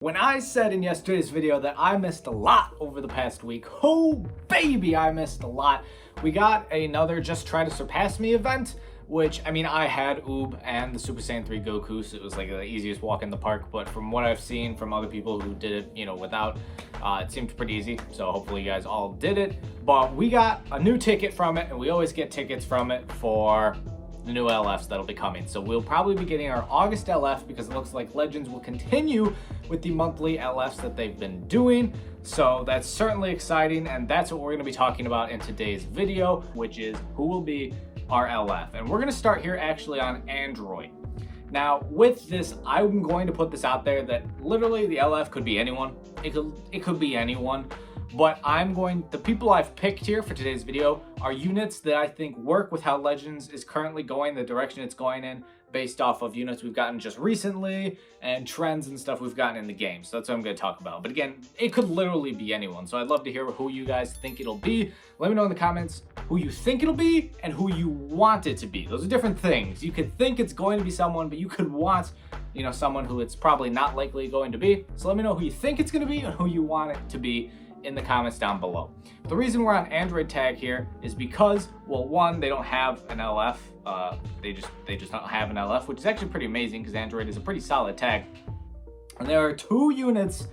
When I said in yesterday's video that I missed a lot over the past week, oh baby, I missed a lot. We got another Just Try to Surpass Me event, which, I mean, I had Oob and the Super Saiyan 3 Goku, so it was like the easiest walk in the park, but from what I've seen from other people who did it, without, it seemed pretty easy, so hopefully you guys all did it. But we got a new ticket from it, and we always get tickets from it for the new LFs that'll be coming. So we'll probably be getting our August LF because it looks like Legends will continue with the monthly LFs that they've been doing. So that's certainly exciting, and that's what we're going to be talking about in today's video, which is who will be our LF. And we're going to start here actually on Android. Now with this, I'm going to put this out there that literally the LF could be anyone. It could be anyone. But the people I've picked here for today's video are units that I think work with how Legends is currently going, the direction it's going in, based off of units we've gotten just recently and trends and stuff we've gotten in the game. So that's what I'm going to talk about. But again, it could literally be anyone. So I'd love to hear who you guys think it'll be. Let me know in the comments who you think it'll be and who you want it to be. Those are different things. You could think it's going to be someone, but you could want, someone who it's probably not likely going to be. So let me know who you think it's going to be and who you want it to be in the comments down below. The reason we're on Android tag here is because, well, one, they don't have an LF. They just don't have an LF, which is actually pretty amazing because Android is a pretty solid tag. And there are two units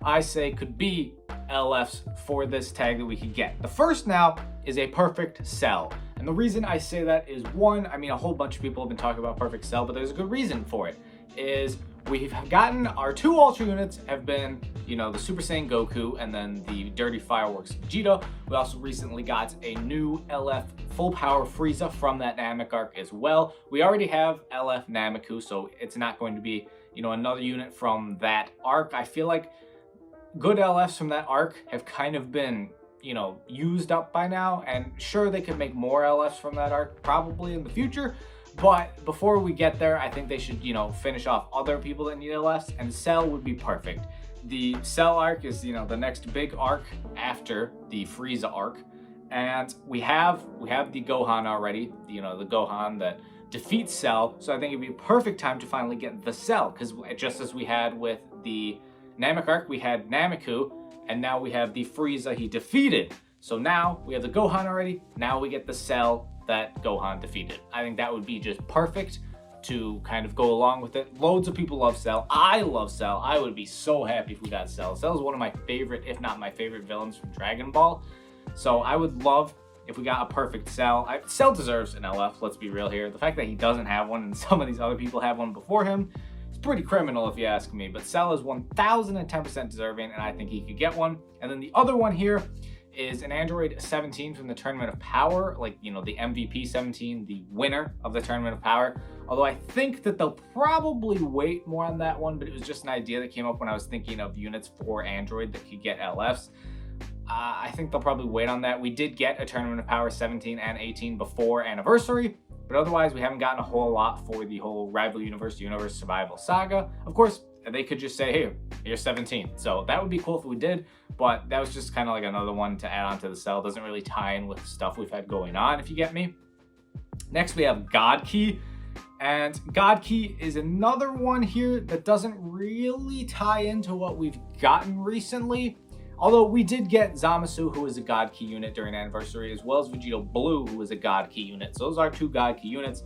I say could be LFs for this tag that we could get. The first now is a Perfect Cell. And the reason I say that is, one, I mean, a whole bunch of people have been talking about Perfect Cell, but there's a good reason for it. Is we've gotten our two Ultra units have been, the Super Saiyan Goku and then the Dirty Fireworks Vegeta. We also recently got a new LF Full Power Frieza from that Namek arc as well. We already have LF Nameku, so it's not going to be, another unit from that arc. I feel like good LFs from that arc have kind of been, used up by now, and sure, they could make more LFs from that arc probably in the future. But before we get there, I think they should, finish off other people that need LFs, and Cell would be perfect. The Cell arc is, the next big arc after the Frieza arc. And we have the Gohan already, the Gohan that defeats Cell. So I think it'd be a perfect time to finally get the Cell, because just as we had with the Namek arc, we had Nameku, and now we have the Frieza he defeated. So now we have the Gohan already, now we get the Cell that Gohan defeated. I think that would be just perfect to kind of go along with it. Loads of people love Cell. I love Cell. I would be so happy if we got Cell. Cell is one of my favorite, if not my favorite villains from Dragon Ball. So I would love if we got a perfect Cell. Cell deserves an LF, let's be real here. The fact that he doesn't have one and some of these other people have one before him is pretty criminal if you ask me. But Cell is 1010% deserving, and I think he could get one. And then the other one here is an Android 17 from the Tournament of Power, like, the MVP 17, the winner of the Tournament of Power. Although I think that they'll probably wait more on that one, but it was just an idea that came up when I was thinking of units for Android that could get LFs. I think they'll probably wait on that. We did get a Tournament of Power 17 and 18 before Anniversary, but otherwise we haven't gotten a whole lot for the whole Rival Universe Survival Saga. Of course, they could just say, hey, you're 17. So that would be cool if we did, but that was just kind of like another one to add on to the Cell. Doesn't really tie in with stuff we've had going on, if you get me. Next, we have God Key. And God Key is another one here that doesn't really tie into what we've gotten recently. Although we did get Zamasu, who is a God Key unit during Anniversary, as well as Vegeta Blue, who is a God Key unit. So those are two God Key units.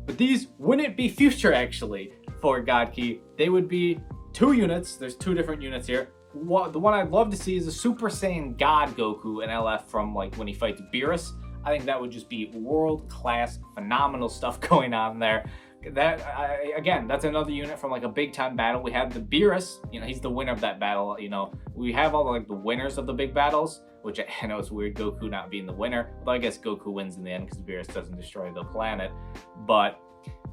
But these wouldn't be future, actually, for God Key. They would be two units. There's two different units here. The one I'd love to see is a Super Saiyan God Goku, an LF from like when he fights Beerus. I think that would just be world-class, phenomenal stuff going on there. Again, that's another unit from like a big time battle. We have the Beerus, he's the winner of that battle. We have all the winners of the big battles, which I know it's weird Goku not being the winner, but I guess Goku wins in the end because Beerus doesn't destroy the planet. But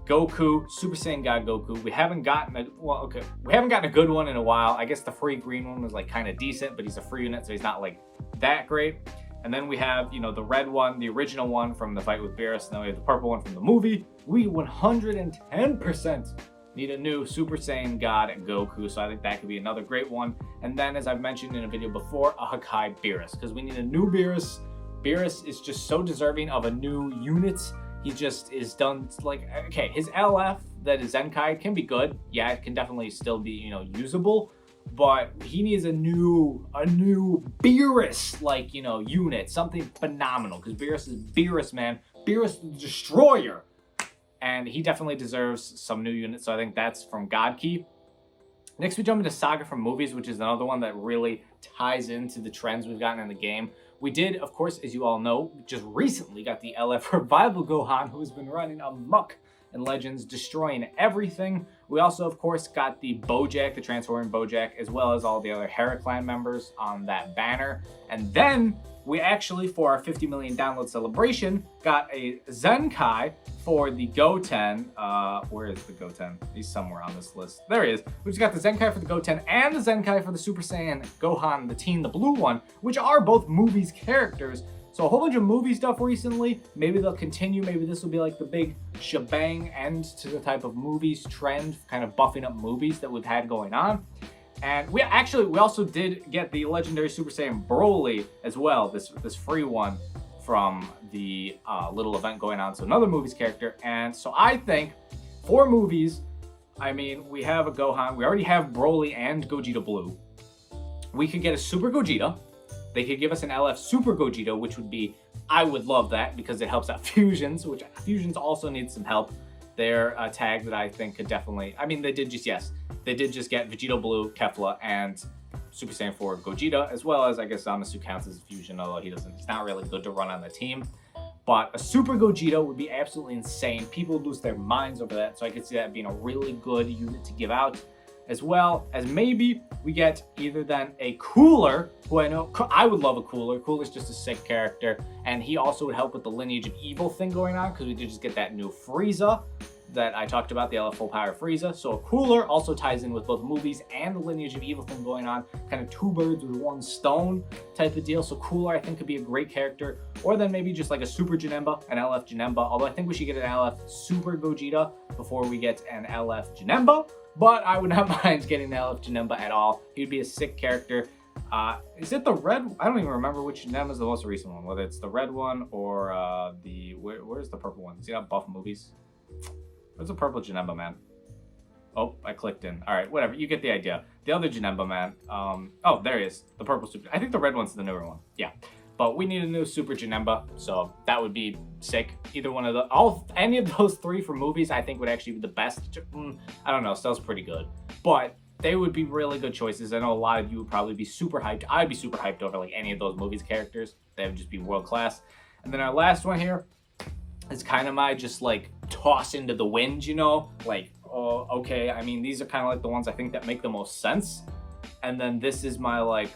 Goku, Super Saiyan God Goku, we haven't gotten a good one in a while. I guess the free green one was like kind of decent, but he's a free unit, so he's not like that great. And then we have, the red one, the original one from the fight with Beerus, and then we have the purple one from the movie. We 110% need a new Super Saiyan God Goku, so I think that could be another great one. And then, as I've mentioned in a video before, a Hakai Beerus, because we need a new Beerus. Beerus is just so deserving of a new unit. He just is done, like, okay, his LF that is Zenkai can be good. Yeah, it can definitely still be, usable. but he needs a new Beerus, like, you know, unit, something phenomenal, because Beerus is Beerus, man. Beerus the Destroyer. And he definitely deserves some new units, so I think that's from Godkey. Next, we jump into Saga from movies, which is another one that really ties into the trends we've gotten in the game. We did, of course, as you all know, just recently got the LF Revival Gohan, who's been running amok in Legends, destroying everything. We also, of course, got the Bojack, the Transforming Bojack, as well as all the other Hera Clan members on that banner. And then we actually, for our 50 million download celebration, got a Zenkai for the Goten. Where is the Goten? He's somewhere on this list. There he is. We just got the Zenkai for the Goten and the Zenkai for the Super Saiyan Gohan, the Teen, the blue one, which are both movies characters. So a whole bunch of movie stuff recently. Maybe they'll continue. Maybe this will be like the big shebang end to the type of movies trend, kind of buffing up movies that we've had going on. And we also did get the legendary Super Saiyan Broly as well, this free one from the little event going on. So another movies character. And so I think for movies, I mean, we have a Gohan. We already have Broly and Gogeta Blue. We could get a Super Gogeta. They could give us an LF Super Gogeta, which would be, I would love that because it helps out Fusions, which Fusions also needs some help. They're a tag that I think could definitely, I mean, they did just get Vegeta Blue, Kefla, and Super Saiyan 4 Gogeta, as well as, I guess, Zamasu counts as a fusion, although he's not really good to run on the team. But a Super Gogeta would be absolutely insane. People would lose their minds over that, so I could see that being a really good unit to give out. As well as maybe we get either then a Cooler, who I know, I would love a Cooler. Cooler's just a sick character, and he also would help with the Lineage of Evil thing going on, because we did just get that new Frieza that I talked about, the LF Full Power Frieza. So a Cooler also ties in with both movies and the Lineage of Evil thing going on, kind of two birds with one stone type of deal. So Cooler, I think, could be a great character. Or then maybe just like a Super Janemba, an LF Janemba, although I think we should get an LF Super Gogeta before we get an LF Janemba. But I would not mind getting the LF Janemba at all. He'd be a sick character. Is it the red? I don't even remember which Janemba is the most recent one, whether it's the red one or where's the purple one? See that buff movies? Where's the purple Janemba, man? Oh, I clicked in. All right, whatever. You get the idea. The other Janemba, man. Oh, there he is. The purple super. I think the red one's the newer one. Yeah. But we need a new Super Janemba, so that would be sick. Either one of any of those three for movies, I think would actually be the best. I don't know, Stell's pretty good, but they would be really good choices. I know a lot of you would probably be super hyped. I'd be super hyped over like any of those movies characters. They would just be world class. And then our last one here is kind of my just like toss into the wind, you know, like, oh, okay. I mean, these are kind of like the ones I think that make the most sense. And then this is my like,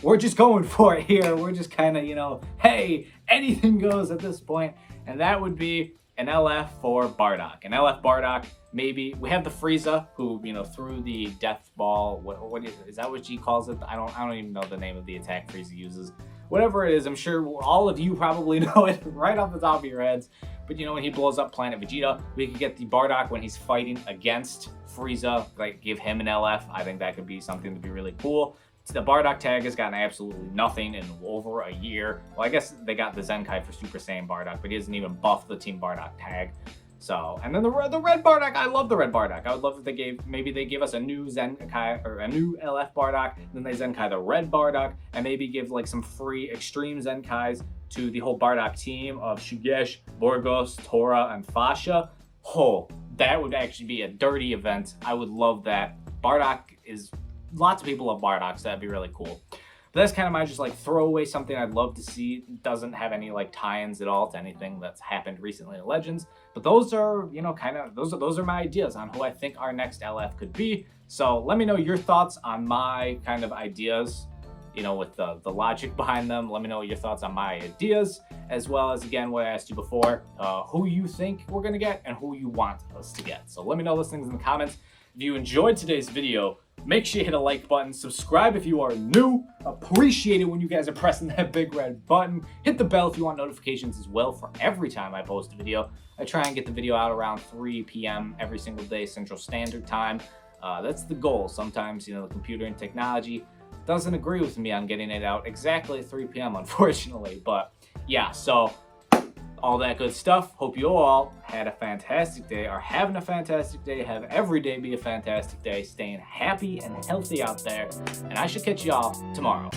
we're just going for it here. We're just kind of, you know, hey, anything goes at this point. And that would be an LF for Bardock. An LF Bardock, maybe. We have the Frieza, who, you know, threw the death ball. What is that what she calls it? I don't even know the name of the attack Frieza uses. Whatever it is, I'm sure all of you probably know it right off the top of your heads. But, you know, when he blows up Planet Vegeta, we could get the Bardock when he's fighting against Frieza, like give him an LF. I think that could be something to be really cool. The Bardock tag has gotten absolutely nothing in over a year. Well, I guess they got the Zenkai for Super Saiyan Bardock, but he doesn't even buff the Team Bardock tag. So, and then the red Bardock, I love the red Bardock. I would love if maybe they give us a new Zenkai, or a new LF Bardock, then they Zenkai the red Bardock, and maybe give like some free extreme Zenkais to the whole Bardock team of Shigesh, Borgos, Tora, and Fasha. Oh, that would actually be a dirty event. I would love that. Bardock is... Lots of people love Bardock, so that'd be really cool. But that's kind of my just like throwaway something I'd love to see. It doesn't have any like tie-ins at all to anything that's happened recently in Legends. But those are, you know, kind of, those are my ideas on who I think our next LF could be. So let me know your thoughts on my kind of ideas, you know, with the logic behind them. Let me know your thoughts on my ideas, as well as, again, what I asked you before, who you think we're going to get and who you want us to get. So let me know those things in the comments. If you enjoyed today's video, make sure you hit a like button, subscribe if you are new. Appreciate it when you guys are pressing that big red button. Hit the bell if you want notifications as well for every time I post a video. I try and get the video out around 3 p.m. every single day, Central Standard Time. That's the goal. Sometimes, you know, the computer and technology doesn't agree with me on getting it out exactly at 3 p.m. unfortunately. But yeah, so all that good stuff. Hope you all had a fantastic day, are having a fantastic day. Have every day be a fantastic day, staying happy and healthy out there. And I should catch y'all tomorrow.